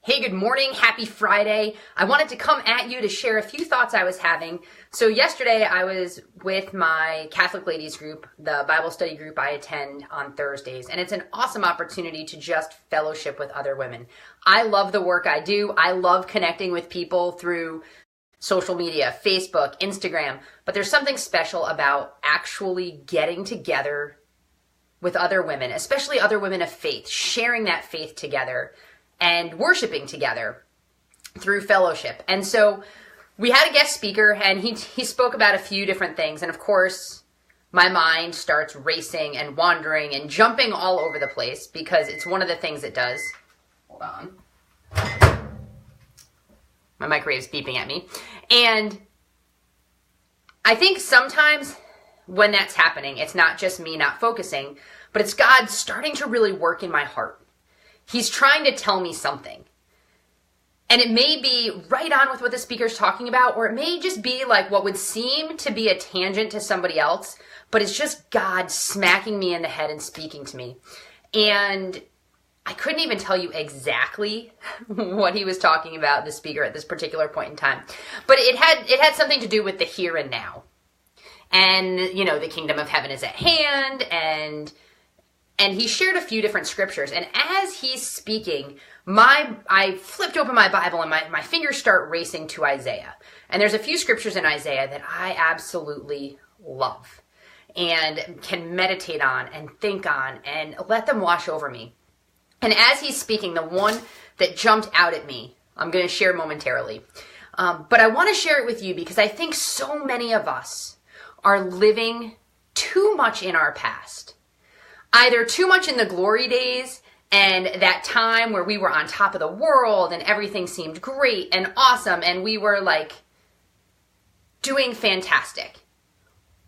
Hey, good morning. Happy Friday. I wanted to come at you to share a few thoughts I was having. So yesterday I was with my Catholic ladies group, the Bible study group I attend on Thursdays, and it's an awesome opportunity to just fellowship with other women. I love the work I do. I love connecting with people through social media, Facebook, Instagram, but there's something special about actually getting together with other women, especially other women of faith, sharing that faith together and worshiping together through fellowship. And so we had a guest speaker, and he spoke about a few different things. And of course, my mind starts racing and wandering and jumping all over the place because it's one of the things it does. Hold on. My microwave's beeping at me. And I think sometimes when that's happening, it's not just me not focusing, but it's God starting to really work in my heart. He's trying to tell me something. And it may be right on with what the speaker's talking about, or it may just be like what would seem to be a tangent to somebody else, but it's just God smacking me in the head and speaking to me. And I couldn't even tell you exactly what he was talking about, the speaker, at this particular point in time. But it had something to do with the here and now. And, you know, the kingdom of heaven is at hand, and he shared a few different scriptures. And as he's speaking, I flipped open my Bible and my fingers start racing to Isaiah. And there's a few scriptures in Isaiah that I absolutely love and can meditate on and think on and let them wash over me. And as he's speaking, the one that jumped out at me, I'm going to share momentarily. But I want to share it with you because I think so many of us are living too much in our past. Either too much in the glory days and that time where we were on top of the world and everything seemed great and awesome and we were like doing fantastic.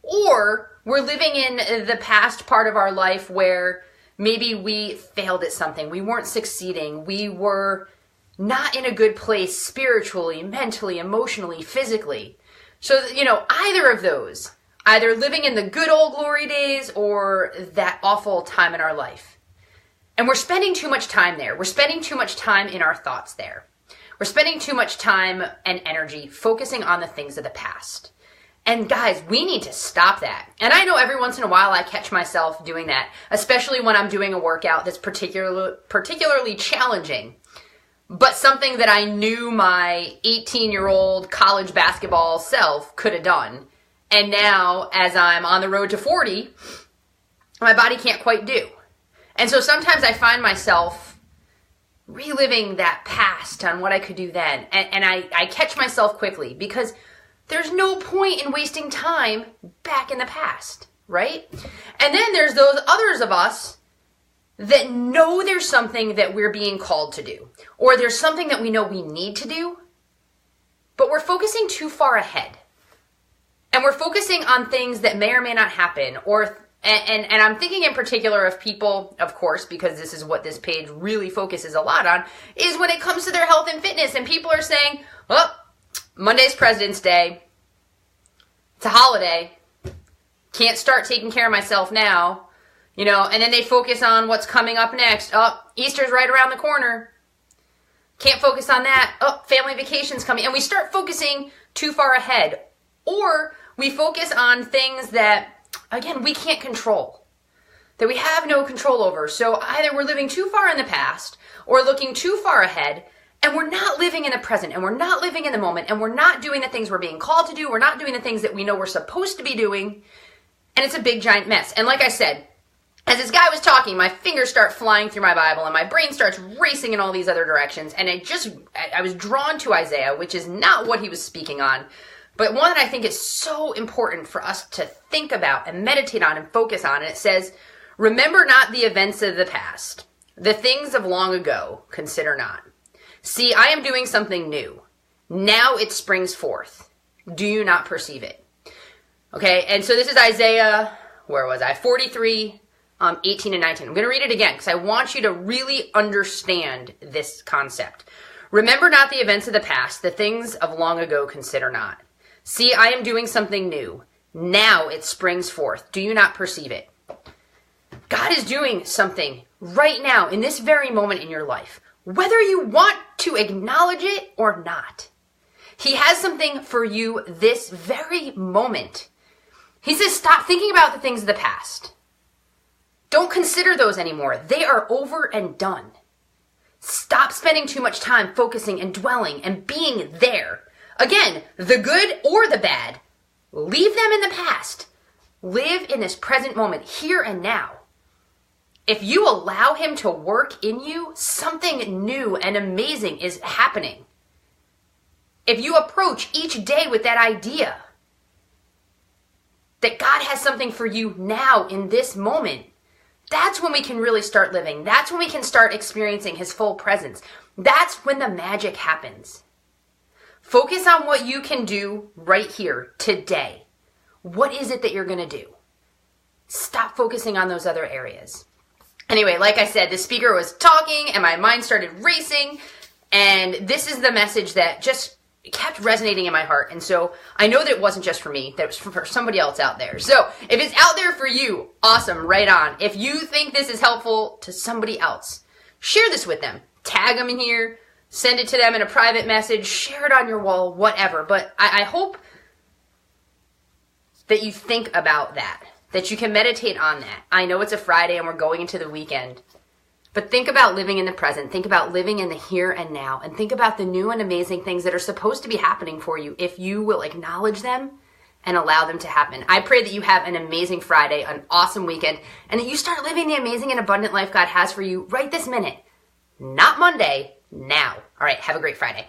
Or we're living in the past part of our life where maybe we failed at something, we weren't succeeding, we were not in a good place spiritually, mentally, emotionally, physically. So, you know, either of those, either living in the good old glory days or that awful time in our life. And we're spending too much time there. We're spending too much time in our thoughts there. We're spending too much time and energy focusing on the things of the past. And guys, we need to stop that. And I know every once in a while I catch myself doing that, especially when I'm doing a workout that's particularly challenging, but something that I knew my 18-year-old college basketball self could have done. And now, as I'm on the road to 40, my body can't quite do. And so sometimes I find myself reliving that past on what I could do then. And I catch myself quickly because there's no point in wasting time back in the past, right? And then there's those others of us that know there's something that we're being called to do, or there's something that we know we need to do, but we're focusing too far ahead. And we're focusing on things that may or may not happen, and I'm thinking in particular of people, of course, because this is what this page really focuses a lot on, is when it comes to their health and fitness, and people are saying, oh, Monday's President's Day, it's a holiday, can't start taking care of myself now, you know, and then they focus on what's coming up next. Oh, Easter's right around the corner, can't focus on that. Oh, family vacation's coming, and we start focusing too far ahead. Or we focus on things that, again, we can't control, that we have no control over. So either we're living too far in the past or looking too far ahead, and we're not living in the present, and we're not living in the moment, and we're not doing the things we're being called to do. We're not doing the things that we know we're supposed to be doing, and it's a big, giant mess. And like I said, as this guy was talking, my fingers start flying through my Bible, and my brain starts racing in all these other directions, and I was drawn to Isaiah, which is not what he was speaking on, but one that I think is so important for us to think about and meditate on and focus on. And it says, remember not the events of the past, the things of long ago, consider not. See, I am doing something new. Now it springs forth. Do you not perceive it? Okay, and so this is Isaiah, 43, 18 and 19. I'm going to read it again because I want you to really understand this concept. Remember not the events of the past, the things of long ago, consider not. See, I am doing something new. Now it springs forth. Do you not perceive it? God is doing something right now in this very moment in your life. whether you want to acknowledge it or not. He has something for you this very moment. He says, stop thinking about the things of the past. Don't consider those anymore. They are over and done. Stop spending too much time focusing and dwelling and being there. Again, the good or the bad, leave them in the past. Live in this present moment, here and now. If you allow him to work in you, something new and amazing is happening. If you approach each day with that idea that God has something for you now in this moment, that's when we can really start living. That's when we can start experiencing his full presence. That's when the magic happens. Focus on what you can do right here, today. What is it that you're going to do? Stop focusing on those other areas. Anyway, like I said, the speaker was talking and my mind started racing. And this is the message that just kept resonating in my heart. And so I know that it wasn't just for me, that it was for somebody else out there. So if it's out there for you, awesome, right on. If you think this is helpful to somebody else, share this with them. Tag them in here, send it to them in a private message, share it on your wall, whatever. But I hope that you think about that you can meditate on that. I know it's a Friday and we're going into the weekend. But think about living in the present. Think about living in the here and now. And think about the new and amazing things that are supposed to be happening for you if you will acknowledge them and allow them to happen. I pray that you have an amazing Friday, an awesome weekend, and that you start living the amazing and abundant life God has for you right this minute. Not Monday, now. All right, have a great Friday.